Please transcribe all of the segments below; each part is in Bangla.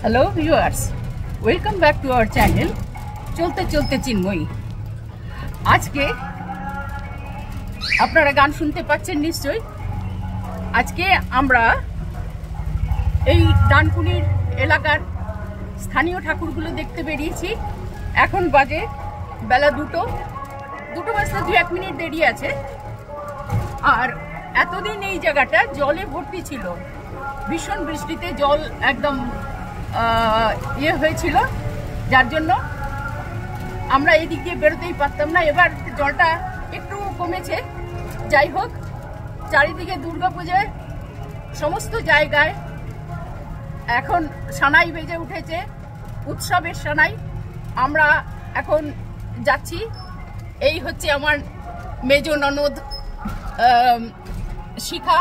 Hello viewers, welcome back to our channel চলতে চলতে চিন্ময়ী। আজকে আপনারা গান শুনতে পাচ্ছেন নিশ্চয়ই। আজকে আমরা এই ডানকুনির এলাকার স্থানীয় ঠাকুরগুলো দেখতে বেরিয়েছি। এখন বাজে বেলা দুটো বাজতে 2-1 মিনিট দেরি আছে। আর এতদিন এই জায়গাটা জলে ভর্তি ছিল, ভীষণ বৃষ্টিতে জল একদম হয়েছিল, যার জন্য আমরা এদিক দিয়ে বেরোতেই পারতাম না। এবার জলটা একটু কমেছে। যাই হোক, চারিদিকে দুর্গাপূজায় সমস্ত জায়গায় এখন সানাই বেজে উঠেছে, উৎসবের সানাই। আমরা এখন যাচ্ছি। এই হচ্ছে আমার মেজ ননদ শিখা,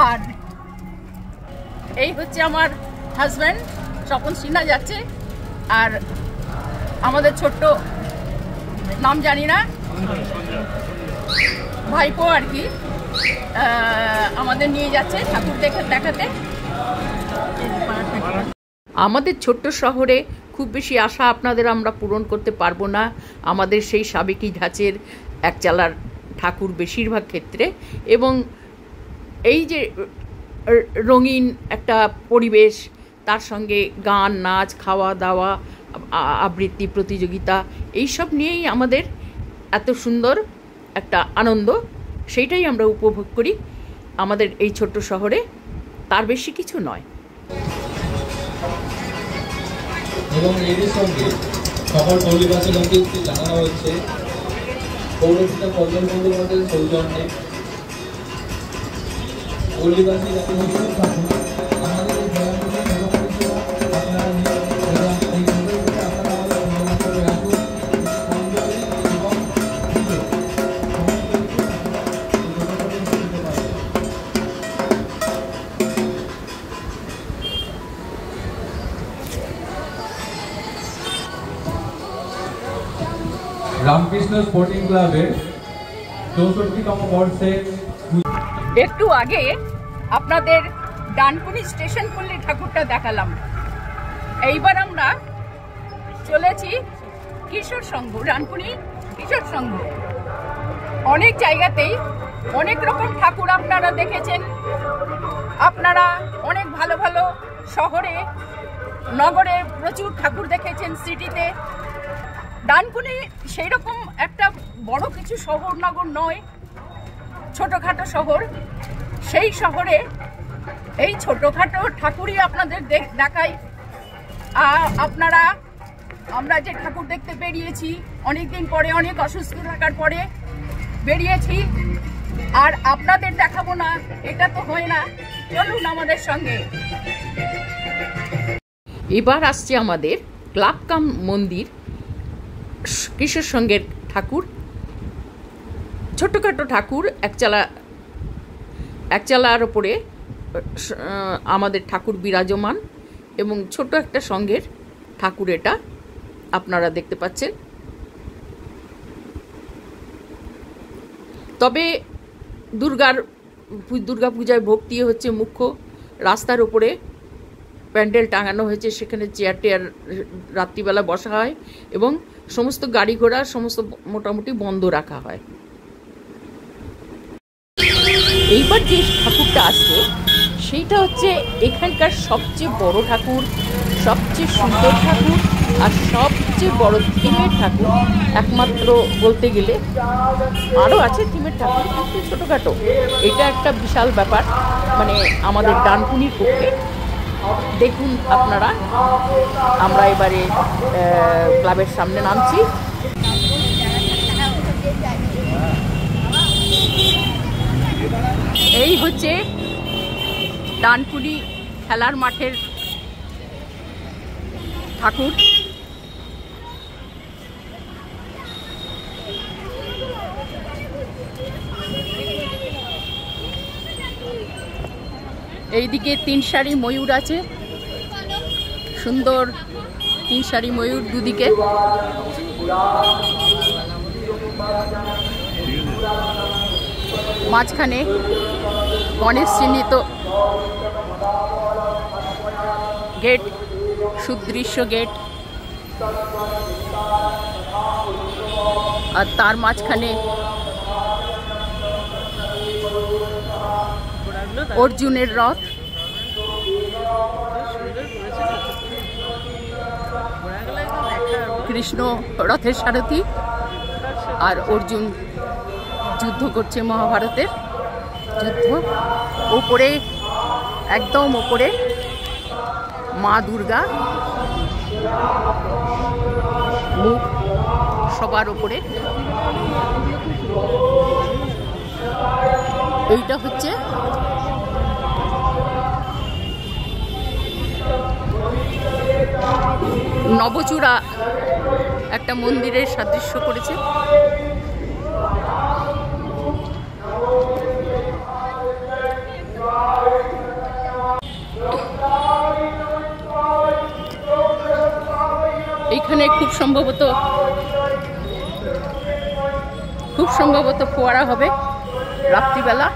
আর এই হচ্ছে আমার হাজব্যান্ড স্বপন সিনহা যাচ্ছে। আর আমাদের ছোট্ট নাম জানি না, ভাইপো আর কি, আমাদের নিয়ে যাচ্ছে ঠাকুর দেখাতে। আমাদের ছোট্ট শহরে খুব বেশি আশা আপনাদের আমরা পূরণ করতে পারবো না। আমাদের সেই সাবেকি ধাঁচের একচালার ঠাকুর বেশিরভাগ ক্ষেত্রে, এবং এই যে রঙিন একটা পরিবেশ, তার সঙ্গে গান, নাচ, খাওয়া দাওয়া, আবৃত্তি প্রতিযোগিতা, এইসব নিয়েই আমাদের এত সুন্দর একটা আনন্দ, সেইটাই আমরা উপভোগ করি আমাদের এই ছোট্ট শহরে। তার বেশি কিছু নয়। এবং এর সঙ্গে সকল পল্লীবাসীকে জানানো হচ্ছে পৌরপিতা কল্যাণ বন্দ্যোপাধ্যায়ের সৌজন্যে পল্লীবাসী যাতে আমাদের রামকৃষ্ণ স্পোর্টিং ক্লাবের 64তম বর্ষে একটু আগে আপনাদের ডানকুনি স্টেশন পল্লী ঠাকুরটা দেখালাম। এইবার আমরা চলেছি কিশোর সংঘ, ডানকুনি কিশোর সংঘ। অনেক জায়গাতেই অনেক রকম ঠাকুর আপনারা দেখেছেন। আপনারা অনেক ভালো ভালো শহরে, নগরে প্রচুর ঠাকুর দেখেছেন, সিটিতে। ডানকুনি সেই রকম একটা বড় কিছু শহর নগর নয়, ছোটোখাটো শহর। সেই শহরে এই ছোটোখাটো ঠাকুরই আপনাদের দেখাই। আমরা যে ঠাকুর দেখতে বেরিয়েছি, অনেকদিন পরে, অনেক অসুস্থ থাকার পরে বেরিয়েছি, আর আপনাদের দেখাবো না এটা তো হয় না। চলুন আমাদের সঙ্গে। এবার আসছে আমাদের ক্লাব কাম মন্দির কিশোর সংঘের ঠাকুর। ছোট্টখাটো ঠাকুর, একচালার ওপরে আমাদের ঠাকুর বিরাজমান, এবং ছোট একটা সংঘের ঠাকুর এটা আপনারা দেখতে পাচ্ছেন। তবে দুর্গা পূজায় ভক্তি হচ্ছে মুখ্য। রাস্তার উপরে প্যান্ডেল টাঙানো হয়েছে, সেখানে চেয়ার টেয়ার রাত্রিবেলা বসা হয়, এবং সমস্ত গাড়ি ঘোড়া সমস্ত মোটামুটি বন্ধ রাখা হয়। এইবার যে ঠাকুরটা আসছে সেইটা হচ্ছে এখানকার সবচেয়ে বড় ঠাকুর, সবচেয়ে সুন্দর ঠাকুর, আর সবচেয়ে বড় থিমের ঠাকুর একমাত্র বলতে গেলে। আরও আছে থিমের ঠাকুর, কিন্তু ছোটোখাটো। এটা একটা বিশাল ব্যাপার, মানে আমাদের ডানকুনির পক্ষে। দেখুন আপনারা, আমরা এবারে ক্লাবের সামনে নামছি। এই হচ্ছে ডানকুনি খেলার মাঠের ঠাকুর। এইদিকে 3 সারি ময়ূর আছে, সুন্দর 3 সারি ময়ূর দুদিকে। মাঝখানে গণেশ চিহ্নিত গেট, সুদৃশ্য গেট, আর তার মাঝখানে অর্জুনের রথ। কৃষ্ণ রথের সারথি আর অর্জুন যুদ্ধ করছে, মহাভারতের যুদ্ধ। ওপরে, একদম ওপরে মা দুর্গা, মুখ সবার ওপরে। এইটা হচ্ছে নবচূড়া একটা মন্দিরের সাদৃশ্য করেছে। এইখানে খুব সম্ভবত ফোয়ারা হবে রাত্রিবেলা।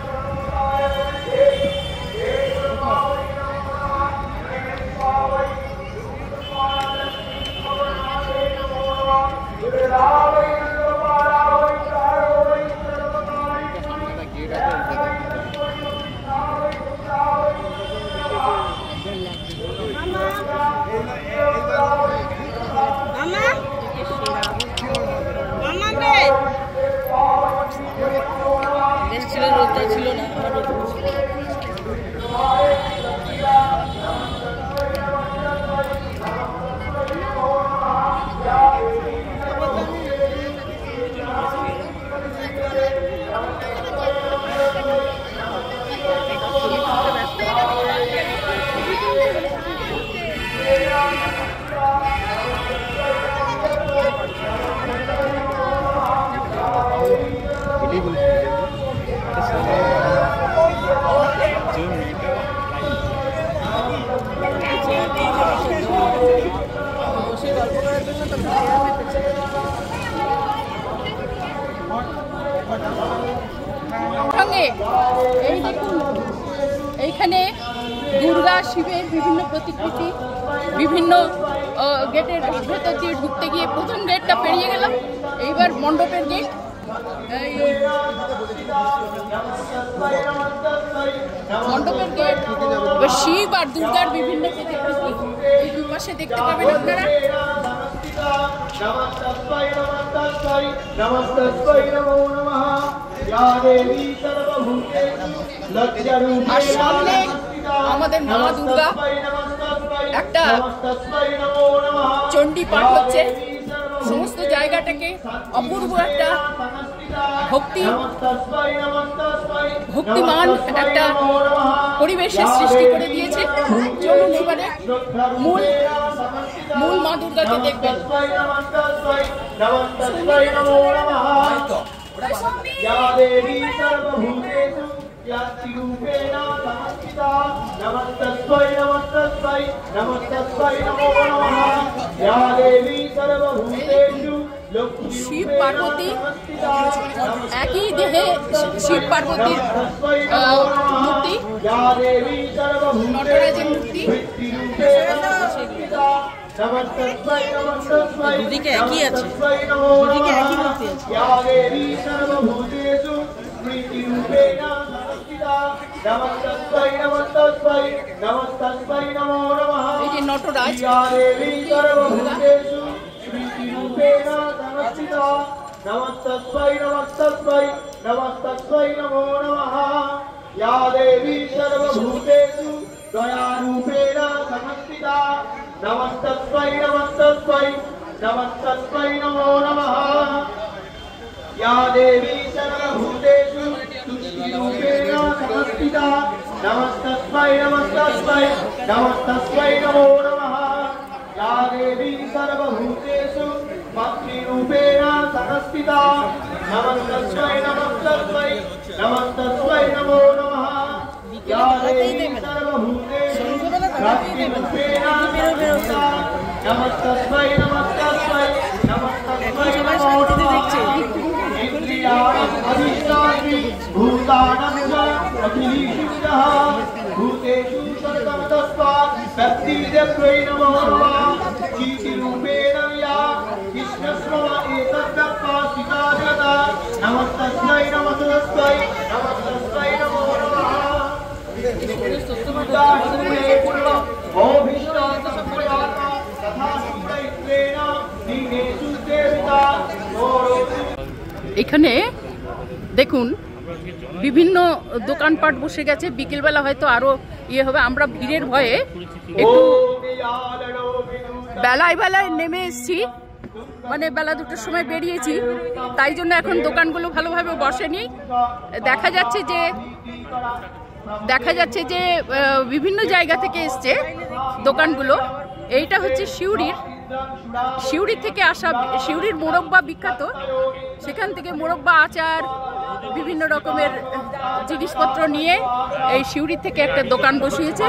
ছিল না। এই দেখুন, এইখানে দুর্গা শিবের বিভিন্ন প্রতিকৃতি, বিভিন্ন গেটের ভেতর দিয়ে ঢুকতে গিয়ে প্রথম গেটটা পেরিয়ে গেলাম, এইবার মণ্ডপের গেট। মণ্ডপের গেট, শিব আর দুর্গার বিভিন্ন প্রতিকৃতি এই দুপাশে দেখতে পাবেন আপনারা। আর সামনে আমাদের মা দুর্গা একটা চণ্ডী পাঠ হচ্ছে। সমস্ত জায়গাটাকে অপূর্ব একটা ভক্তিমান একটা পরিবেশের সৃষ্টি করে দিয়েছে। চলুন এবারে মূল মা দুর্গাকে দেখবেন। শিব পার্বতী একই দেহে, শিব পার্বতীর মূর্তি, নটরাজের মূর্তি দুদিকে একই আছে, দুদিকে একই মূর্তি আছে। এই যে নটরাজ, नमस्तस्मै नमस्तस्मै नमस्तस्मै नमो नमः या देवी सर्वभूतेषु दयारूपेण संस्थिता नमस्तस्मै नमस्तस्मै नमस्तस्मै नमो नमः या देवी सर्वभूतेषु तुष्टिरूपेण संस्थिता नमस्तस्मै नमस्तस्मै नमस्तस्मै नमो नमः या देवी सर्वभूतेषु भक्तिरूपेण संस्थिता नमस्तस्मै नमस्तस्मै नमस्तस्मै नमो नमः या देवी सर्वभूतेषु भक्तिरूपेण संस्थिता नमस्तस्मै नमस्तस्मै नमस्तस्मै नमो नमः इंद्रियाणि अधिष्ठाति भूतानां च अखिलेषु भूतेषु सर्वतस्मात् शक्तिदेव्यै नमो नमः चीतिरूपेण या कृष्णस्मव एतद्व्यापासिता जगता नमस्तस्मै नमस्तस्मै नमस्तस्मै नमो नमः এখানে দেখুন বিভিন্ন দোকানপাট বসে গেছে। বিকেলবেলা হয়তো আরো ইয়ে হবে। আমরা ভিড়ের ভয়ে একটু বেলায় নেমে এসেছি, মানে বেলা 2টার সময় বেরিয়েছি, তাই জন্য এখন দোকানগুলো ভালোভাবে বসেনি। দেখা যাচ্ছে যে বিভিন্ন জায়গা থেকে এসছে দোকানগুলো। এইটা হচ্ছে সিউড়ি থেকে আসা, সিউড়ির মোরব্বা বিখ্যাত, সেখান থেকে মোরব্বা, আচার, বিভিন্ন রকমের জিনিসপত্র নিয়ে এই সিউড়ি থেকে একটা দোকান বসিয়েছে।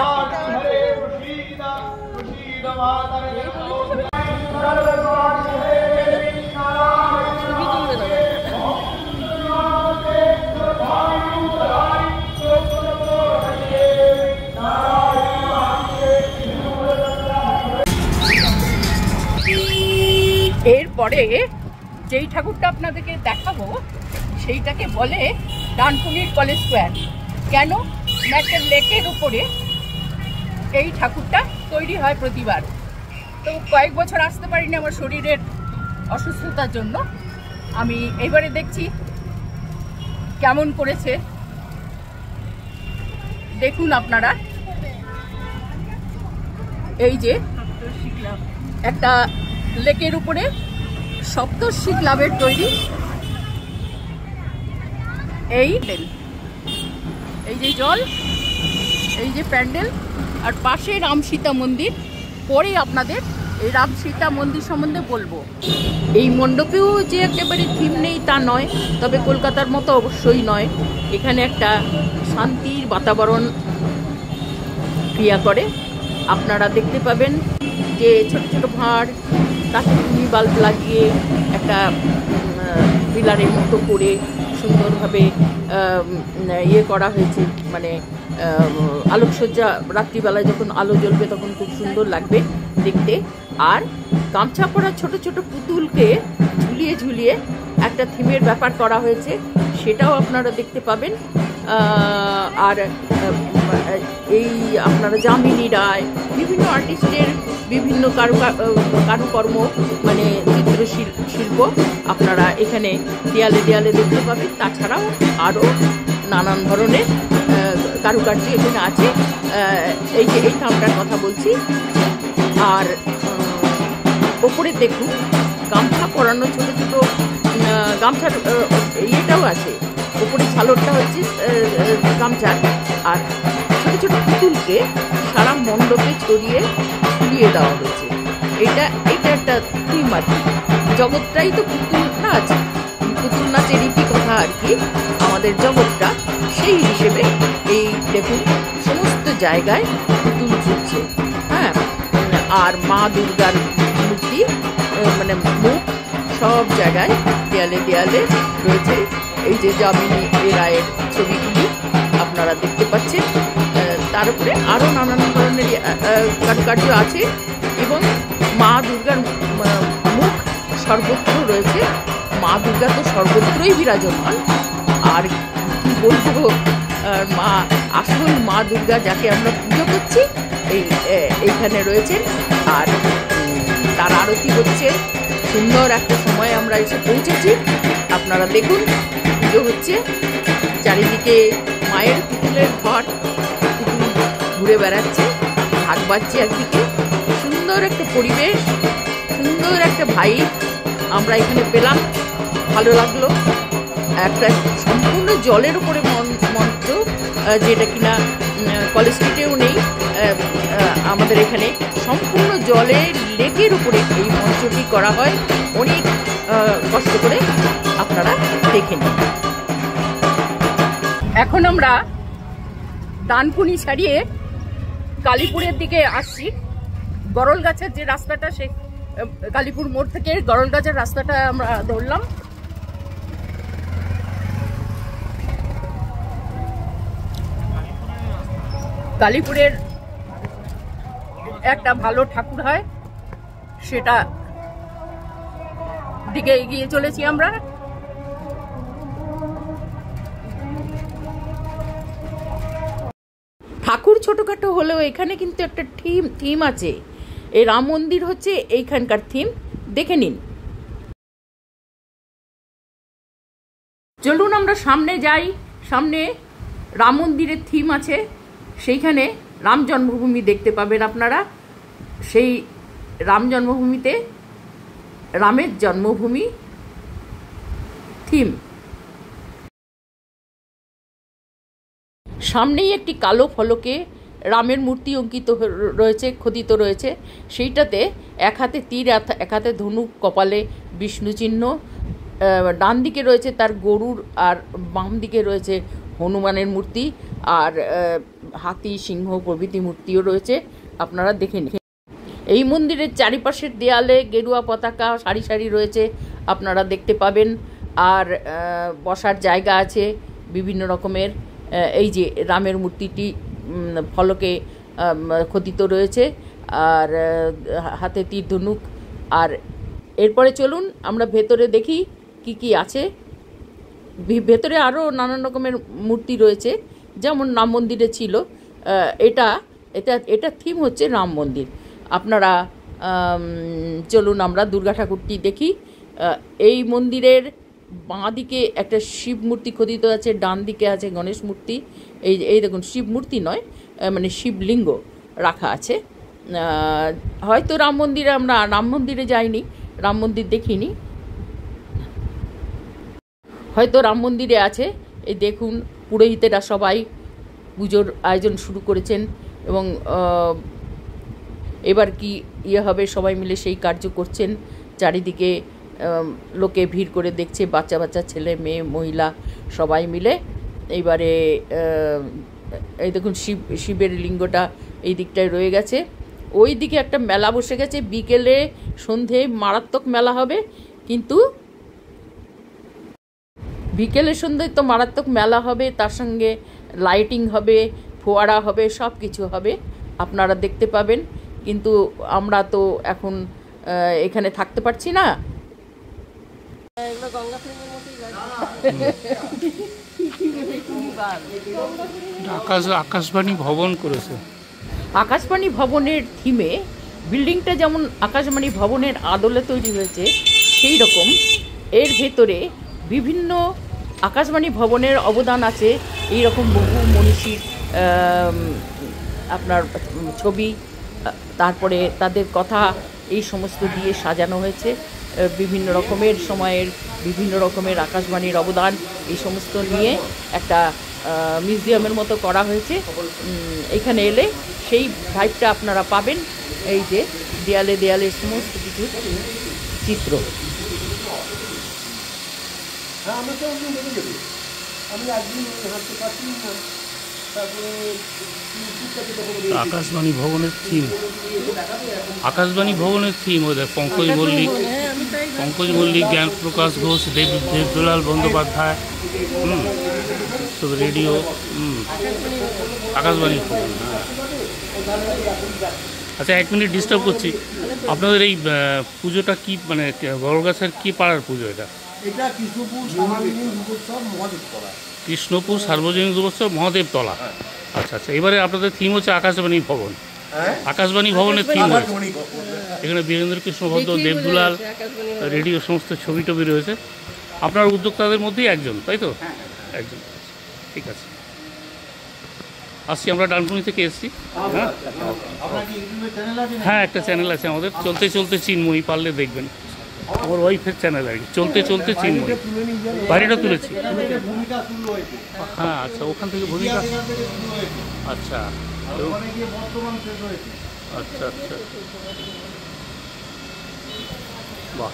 এরপরে যেই ঠাকুরটা আপনাদেরকে দেখাবো সেইটাকে বলে ডানকুনির কলেজ স্কোয়ার। কেন? একটা লেকের উপরে এই ঠাকুরটা তৈরি হয় প্রতিবার। তো কয়েক বছর আসতে পারিনি আমার শরীরের অসুস্থতার জন্য। আমি এবারে দেখছি কেমন করেছে, দেখুন আপনারা। এই যে একটা লেকের উপরে সপ্তর্ষি ক্লাবের তৈরি এই যে জল, এই যে প্যান্ডেল, আর পাশে রাম সীতা মন্দির। পরে আপনাদের এই রাম সীতা মন্দির সম্বন্ধে বলবো। এই মণ্ডপেও যে একেবারে থিম নেই তা নয়, তবে কলকাতার মতো অবশ্যই নয়। এখানে একটা শান্তির বাতাবরণ ক্রিয়া করে। আপনারা দেখতে পাবেন যে ছোট ছোট ভাঁড়, তাতে টুনি বাল্ব লাগিয়ে একটা পিলারের মতো করে সুন্দরভাবে ইয়ে করা হয়েছে। মানে আলোকসজ্জা, রাত্রিবেলায় যখন আলো জ্বলবে তখন খুব সুন্দর লাগবে দেখতে। আর গামছা পরা ছোট ছোট পুতুলকে ঝুলিয়ে ঝুলিয়ে একটা থিমের ব্যাপার করা হয়েছে, সেটাও আপনারা দেখতে পাবেন। আর এই আপনারা যামিনী রায়, বিভিন্ন আর্টিস্টের বিভিন্ন কারুকর্ম, মানে চিত্রশিল্প আপনারা এখানে দেয়ালে দেয়ালে দেখতে পাবেন। তাছাড়াও আরও নানান ধরনের কারুকার্য এখানে আছে। এই যে এই থামটার কথা বলছি। আর ওপরে দেখুন গামছা পরানো ছোট ছোট গামছার ইয়েটাও আছে। ওপরে ঝালরটা হচ্ছে গামছার, আর ছোট ছোট পুতুলকে সারা মণ্ডপে ছড়িয়ে ঝুলিয়ে দেওয়া হয়েছে। এটা একটা থিম আর কি। জগৎটাই তো পুতুল নাচ, পুতুল নাচের রীতি কথা আর কি আমাদের জগৎটা। সেই হিসেবে এই দেখুন সমস্ত জায়গায় পুতুল ঝুলছে। হ্যাঁ, আর মা দুর্গার মূর্তি, মানে মুখ সব জায়গায় দেয়ালে দেয়ালে রয়েছে। এই যে যামিনী রায়ের ছবিগুলি আপনারা দেখতে পাচ্ছেন। তার উপরে আরও নানান ধরনের কারুকার্য আছে এবং মা দুর্গার মুখ সর্বত্র রয়েছে। মা দুর্গা তো সর্বত্রই বিরাজমান। আর কি বলবো, মা আসল মা দুর্গা যাকে আমরা পুজো করছি এইখানে রয়েছে। আর তার আরতি হচ্ছে। সুন্দর একটা সময় আমরা এসে পৌঁছেছি। আপনারা দেখুন পুজো হচ্ছে, চারিদিকে মায়ের পুতুলের ঘর, পুতুল ঘুরে বেড়াচ্ছে, ঢাক বাজছে একদিকে। সুন্দর একটা পরিবেশ, সুন্দর একটা ভাইব আমরা এখানে পেলাম, ভালো লাগলো। একটা সম্পূর্ণ জলের উপরে মঞ্চ, যেটা কিনা কলেজ স্ট্রিটেও নেই। আমাদের এখানে সম্পূর্ণ জলের লেকের উপরে এই মঞ্চটি করা হয়। অনেক কষ্ট করে আপনারা দেখে নিন। এখন আমরা ডানকুনি ছাড়িয়ে কালীপুরের দিকে আসছি। গরল গাছের যে রাস্তাটা, সে কালীপুর মোড় থেকে গরল গাছের রাস্তাটা আমরা ধরলাম। কালীপুরের একটা ভালো ঠাকুর হয়, সেটা দিকে এগিয়ে চলেছি আমরা। ঠাকুর ছোটখাটো হলেও এখানে কিন্তু একটা থিম আছে। এই রাম মন্দির হচ্ছে এইখানকার থিম, দেখে নিন। চলুন আমরা সামনে যাই। সামনে রাম মন্দিরের থিম আছে, সেইখানে রাম জন্মভূমি দেখতে পাবেন আপনারা। সেই রাম জন্মভূমিতে রামের জন্মভূমি থিম। সামনেই একটি কালো ফলকে রামের মূর্তি অঙ্কিত রয়েছে, খোদিত রয়েছে। সেইটাতে এক হাতে তীর, এক হাতে ধনুক, কপালে বিষ্ণু চিহ্ন। ডান দিকে রয়েছে তার গরুর, আর বাম দিকে রয়েছে হনুমানের মূর্তি, আর হাতি, সিংহ প্রভৃতি মূর্তিও রয়েছে। আপনারা দেখে নিন। এই মন্দিরের চারিপাশের দেয়ালে গেরুয়া পতাকা সারি সারি রয়েছে, আপনারা দেখতে পাবেন। আর বসার জায়গা আছে বিভিন্ন রকমের। এই যে রামের মূর্তিটি ফলকে খোদিত রয়েছে, আর হাতে তীর ধনুক। আর এরপরে চলুন আমরা ভেতরে দেখি কি কি আছে। ভেতরে আরও নানান রকমের মূর্তি রয়েছে, যেমন রাম মন্দিরে ছিল। এটা থিম হচ্ছে রাম মন্দির। আপনারা চলুন আমরা দুর্গা ঠাকুরটি দেখি। এই মন্দিরের বাঁ দিকে একটা শিব মূর্তি খোদিত আছে, ডান দিকে আছে গণেশ মূর্তি। এই দেখুন, শিব মূর্তি নয়, মানে শিবলিঙ্গ রাখা আছে। হয়তো রাম মন্দিরে যাইনি, রাম মন্দির দেখিনি, হয়তো রাম মন্দিরে আছে। এই দেখুন, পুরোহিতেরা সবাই পুজোর আয়োজন শুরু করেছেন, এবং এবার কি হবে সবাই মিলে সেই কার্য করছেন। চারিদিকে লোকে ভিড় করে দেখছে, বাচ্চা বাচ্চা, ছেলে মেয়ে, মহিলা সবাই মিলে। এইবারে এই দেখুন, শিবের লিঙ্গটা এই দিকটায় রয়ে গেছে। ওই দিকে একটা মেলা বসে গেছে, বিকেলে সন্ধে মারাত্মক মেলা হবে। কিন্তু বিকেলে সন্ধ্যায় তো মারাত্মক মেলা হবে, তার সঙ্গে লাইটিং হবে, ফোয়ারা হবে, সব কিছু হবে, আপনারা দেখতে পাবেন। কিন্তু আমরা তো এখন এখানে থাকতে পারছি না। আকাশবাণী ভবন করেছে। আকাশবাণী ভবনের থিমে বিল্ডিংটা যেমন আকাশবাণী ভবনের আদলে তৈরি হয়েছে, সেই রকম এর ভেতরে বিভিন্ন আকাশবাণী ভবনের অবদান আছে। এই রকম বহু মনীষীর আপনার ছবি, তারপরে তাদের কথা, এই সমস্ত দিয়ে সাজানো হয়েছে। বিভিন্ন রকমের সময়ের বিভিন্ন রকমের আকাশবাণীর অবদান, এই সমস্ত নিয়ে একটা মিউজিয়ামের মতো করা হয়েছে। এখানে এলে সেই ভাইবটা আপনারা পাবেন। এই যে দেয়ালে দেয়ালে সমস্ত কিছু চিত্র। আকাশবাণী ভবনের থিম ওদের পঙ্কজ মল্লিক, জ্ঞান প্রকাশ ঘোষ, দেবদুলাল বন্দ্যোপাধ্যায়, সব রেডিও, আকাশবাণী ভবন। আচ্ছা, 1 মিনিট ডিস্টার্ব করছি। আপনাদের এই পুজোটা কি, মানে বড়গাছার কি পাড়ার পুজো? এটা কৃষ্ণপুর সার্বজনীন দুর্গোৎসব মহাদেবতলা। আচ্ছা আচ্ছা, এবারে আপনাদের থিম হচ্ছে আকাশবাণী ভবন। আকাশবাণী ভবনের থিম এখানে বীরেন্দ্র কৃষ্ণ ভদ্র, দেবদুলাল, রেডিও সমস্ত ছবি টবি রয়েছে। আপনার উদ্যোক্তাদের মধ্যেই একজন, তাই তো? একজন, ঠিক আছে। আসছি, আমরা ডানকুনি থেকে এসেছি। হ্যাঁ, একটা চ্যানেল আছে আমাদের, চলতে চলতে চিন্ময়ী, পারলে দেখবেন। আমার ওয়াইফের চ্যানেল আর কি, চলতে চলতে চিন্ময়ী। বাড়িটা তুলেছি। হ্যাঁ, আচ্ছা, ওখান থেকে ভূমিকা। আচ্ছা আচ্ছা আচ্ছা, বাহ,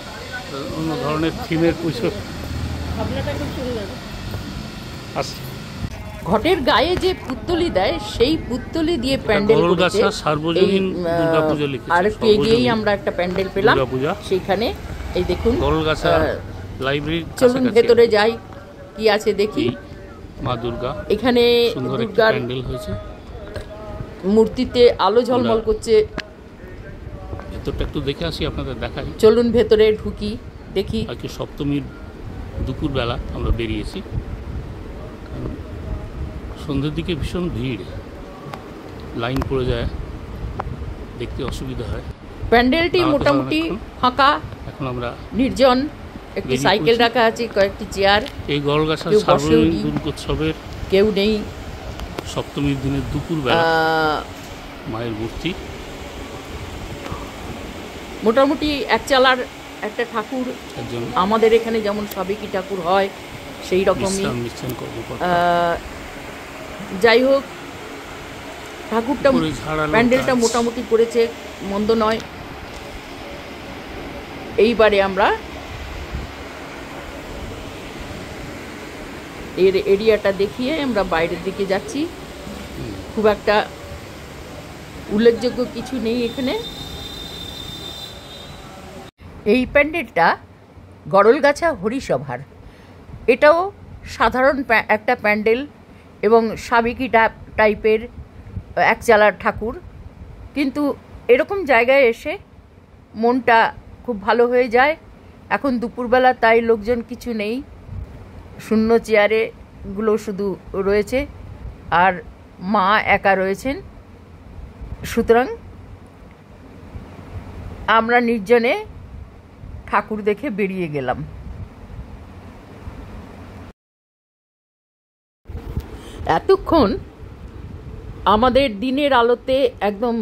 অন্য ধরনের থিমের পুজো। আচ্ছা, ঘটের গায়ে যে পুত্তলি দেয়, সেই পুত্তলি দিয়ে প্যান্ডেল করেছে। সার্বজনীন দুর্গাপূজা লিখেছে। আর একটু এগিয়েই আমরা একটা প্যান্ডেল পেলাম সেইখানে। এই দেখুন, গরুলগাছা লাইব্রেরি। চলুন ভেতরে যাই, কি আছে দেখি। মা দুর্গা, এখানে সুন্দর একটা দুর্গার প্যান্ডেল হয়েছে। মূর্তিতে আলো ঝলমল করছে। ভেতরটা একটু দেখে আসি, আপনাদের দেখাই। চলুন ভেতরে ঢুকি, দেখি। আজকে সপ্তমীর দুপুরবেলা আমরা বেরিয়েছি, কারণ সন্ধ্যের দিকে ভীষণ ভিড়, লাইন পড়ে যায়, দেখতে অসুবিধা হয়। প্যান্ডেলটি মোটামুটি ফাঁকা, এখন আমরা নির্জন। একটি সাইকেল রাখা আছে, কয়েকটি চেয়ার। এই গড়গাছা সার্বজনীন দুর্গোৎসবের কেউ নেই। সপ্তমীর দিনের দুপুরবেলা মায়ের মূর্তি, মোটামুটি এক চালার একটা ঠাকুর। একজন আমাদের এখানে যেমন সাবেকি ঠাকুর হয় সেই রকমই। যাই হোক, ঠাকুরটা, প্যান্ডেলটা মোটামুটি করেছে, মন্দ নয়। এইবারে আমরা এর এরিয়াটা দেখিয়ে আমরা বাইরের দিকে যাচ্ছি। খুব একটা উল্লেখযোগ্য কিছু নেই এখানে। এই প্যান্ডেলটা গড়লগাছা হরিসভার। এটাও সাধারণ একটা প্যান্ডেল এবং সাবেকি টাইপের এক চালার ঠাকুর, কিন্তু এরকম জায়গায় এসে মনটা খুব ভালো হয়ে যায়। এখন দুপুরবেলা, তাই লোকজন কিছু নেই, শূন্য চেয়ারেগুলো শুধু রয়েছে, আর মা একা রয়েছেন। সুতরাং আমরা নির্জনে ঠাকুর দেখে বেরিয়ে গেলাম। এতক্ষণ আমাদের দিনের আলোতে, একদম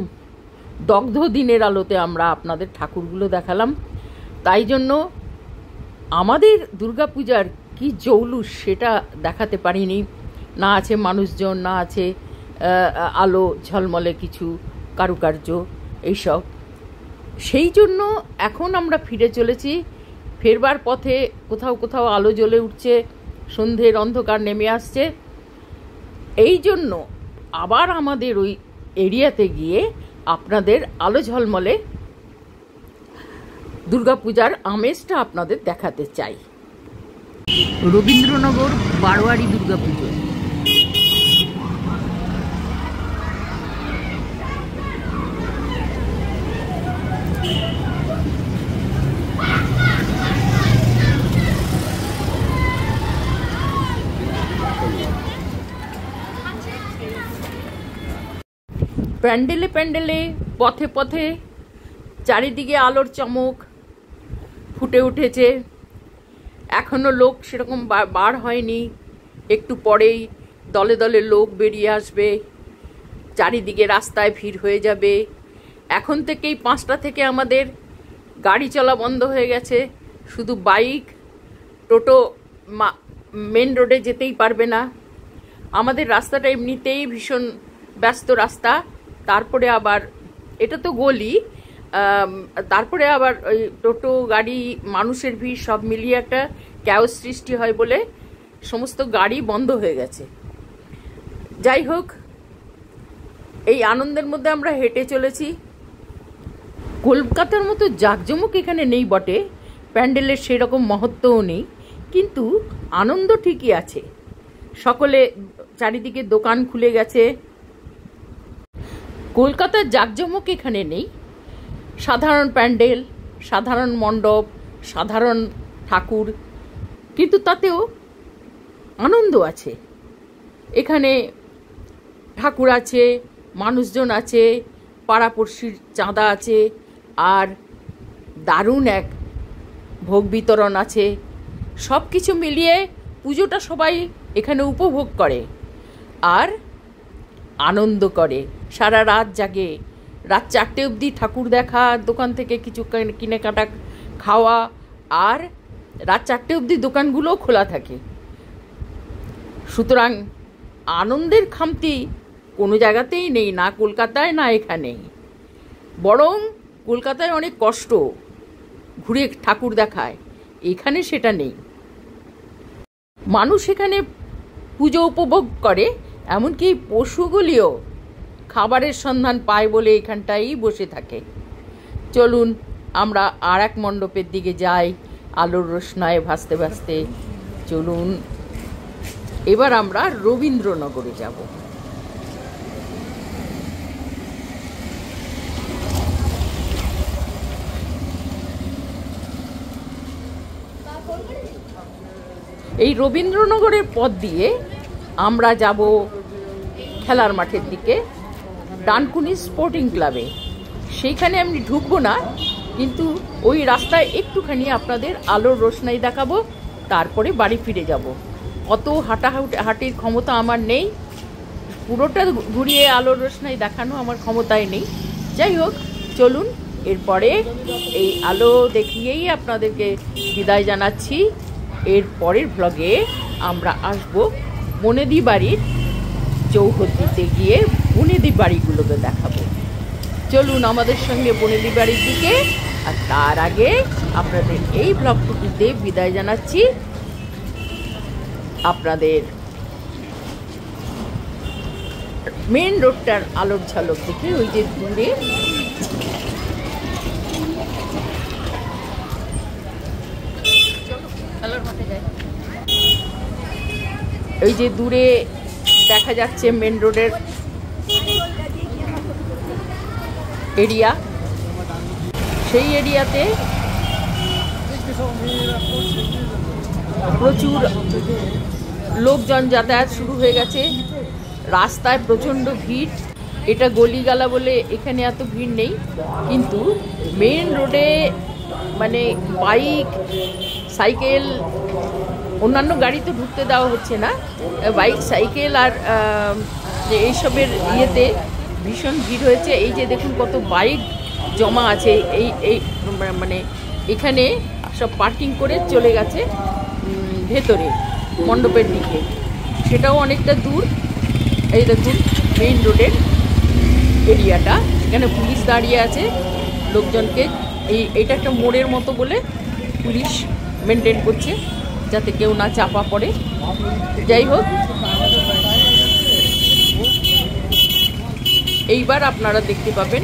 দগ্ধ দিনের আলোতে আমরা আপনাদের ঠাকুরগুলো দেখালাম। তাই জন্য আমাদের দুর্গাপূজার কি জৌলুস সেটা দেখাতে পারিনি। না আছে মানুষজন, না আছে আলো ঝলমলে কিছু কারুকার্য, এইসব। সেই জন্য এখন আমরা ফিরে চলেছি। ফেরবার পথে কোথাও কোথাও আলো জ্বলে উঠছে, সন্ধ্যের অন্ধকার নেমে আসছে। এই জন্য আবার আমাদের ওই এরিয়াতে গিয়ে আপনাদের আলো ঝলমলে দুর্গাপূজার আমেজটা আপনাদের দেখাতে চাই। রবীন্দ্রনগর বারোয়ারি দুর্গাপুজো। প্যান্ডেলে প্যান্ডেলে, পথে পথে চারিদিকে আলোর চমক ফুটে উঠেছে। এখনো লোক সেরকম বার হয়নি, একটু পরেই দলে দলে লোক বেরিয়ে আসবে, চারিদিকে রাস্তায় ভিড় হয়ে যাবে। এখন থেকেই 5টা থেকে আমাদের গাড়ি চলা বন্ধ হয়ে গেছে, শুধু বাইক, টোটো মেন রোডে যেতেই পারবে না। আমাদের রাস্তাটা এমনিতেই ভীষণ ব্যস্ত রাস্তা, তারপরে আবার এটা তো গলি, তারপরে আবার ওই টোটো গাড়ি, মানুষের ভিড় সব মিলিয়ে একটা ক্যাওস সৃষ্টি হয় বলে সমস্ত গাড়ি বন্ধ হয়ে গেছে। যাই হোক, এই আনন্দের মধ্যে আমরা হেঁটে চলেছি। কলকাতার মতো জাঁকজমক এখানে নেই বটে, প্যান্ডেলের সেরকম মহত্বও নেই, কিন্তু আনন্দ ঠিকই আছে। সকলে চারিদিকে দোকান খুলে গেছে। কলকাতার জাঁকজমক এখানে নেই, সাধারণ প্যান্ডেল, সাধারণ মণ্ডপ, সাধারণ ঠাকুর, কিন্তু তাতেও আনন্দ আছে। এখানে ঠাকুর আছে, মানুষজন আছে, পাড়াপড়শির চাঁদা আছে, আর দারুণ এক ভোগ বিতরণ আছে। সব কিছু মিলিয়ে পুজোটা সবাই এখানে উপভোগ করে আর আনন্দ করে। সারা রাত জাগে, রাত 4টে অবধি ঠাকুর দেখা, দোকান থেকে কিছু কেনাকাটা খাওয়া, আর রাত 4টে অবধি দোকানগুলোও খোলা থাকে। সুতরাং আনন্দের খামতি কোনো জায়গাতেই নেই, না কলকাতায় না এখানে। বরং কলকাতায় অনেক কষ্ট ঘুরে ঠাকুর দেখায়, এখানে সেটা নেই। মানুষ এখানে পুজো উপভোগ করে, এমনকি পশুগুলিও খাবারের সন্ধান পায় বলে এখানটাই বসে থাকে। চলুন আমরা আর এক মণ্ডপের দিকে যাই, আলোর রোশনায় ভাসতে ভাসতে। চলুন এবার আমরা রবীন্দ্রনগরে যাব। এই রবীন্দ্রনগরের পথ দিয়ে আমরা যাব খেলার মাঠের দিকে, ডানকুনি স্পোর্টিং ক্লাবে। সেইখানে আমি ঢুকবো না, কিন্তু ওই রাস্তায় একটুখানি আপনাদের আলোর রোশনাই দেখাবো, তারপরে বাড়ি ফিরে যাব। অত হাঁটির ক্ষমতা আমার নেই, পুরোটা ঘুরিয়ে আলোর রোশনাই দেখানো আমার ক্ষমতায় নেই। যাই হোক, চলুন এরপরে এই আলো দেখিয়েই আপনাদেরকে বিদায় জানাচ্ছি। এর পরের ব্লগে আমরা আসব বনেদি বাড়ির চৌহদ্দিতে গিয়ে বনেদি বাড়িগুলোকে দেখাবো। চলুন আমাদের সঙ্গে বনেদি বাড়ির দিকে। আর তার আগে আপনাদের এই ব্লগটুকুতে বিদায় জানাচ্ছি আপনাদের মেন রোডটার আলোর ঝলক দেখে। ওই যে দূরে ওই যে দূরে দেখা যাচ্ছে মেন রোডের এরিয়া, সেই এরিয়াতে প্রচুর লোকজন যাতায়াত শুরু হয়ে গেছে। রাস্তায় প্রচণ্ড ভিড়। এটা গলিগালা বলে এখানে এত ভিড় নেই, কিন্তু মেন রোডে মানে বাইক, সাইকেল, অন্যান্য গাড়ি তো ঢুকতে দেওয়া হচ্ছে না, বাইক, সাইকেল আর এইসবের ইয়েতে ভীষণ ভিড় হয়েছে। এই যে দেখুন কত বাইক জমা আছে এই মানে এখানে সব পার্কিং করে চলে গেছে ভেতরে মণ্ডপের দিকে, সেটাও অনেকটা দূর। এই দেখুন মেইন রোডের এরিয়াটা, এখানে পুলিশ দাঁড়িয়ে আছে লোকজনকে, এইটা একটা মোড়ের মতো বলে পুলিশ মেনটেন করছে যাতে কেউ না চাপা পড়ে। যাই হোক, এইবার আপনারা দেখতে পাবেন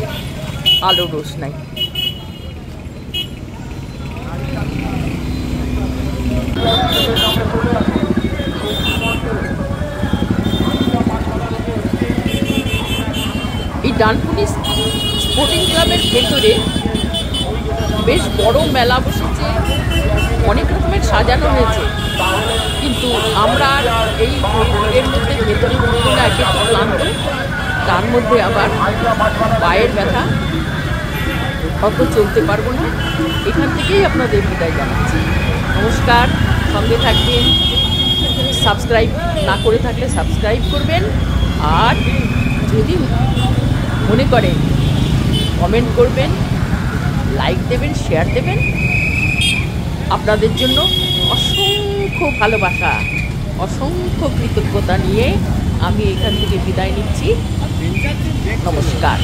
আলো রোশনাই। এই ডানকুনি স্পোর্টিং ক্লাবের ভেতরে বেশ বড় মেলা বসেছে, অনেক রকমের সাজানো হয়েছে, কিন্তু আমরা এই এর মধ্যে ভেতরে ঢুকবো না, একে তো ক্লান্ত, তার মধ্যে আবার পায়ের ব্যথা, অত চলতে পারবো না। এখান থেকেই আপনাদের বিদায় জানাচ্ছি। নমস্কার, সঙ্গে থাকবেন, সাবস্ক্রাইব না করে থাকলে সাবস্ক্রাইব করবেন, আর যদি মনে করেন কমেন্ট করবেন, লাইক দেবেন, শেয়ার দেবেন। আপনাদের জন্য অসংখ্য ভালোবাসা, অসংখ্য কৃতজ্ঞতা নিয়ে আমি এখান থেকে বিদায় নিচ্ছি। নমস্কার।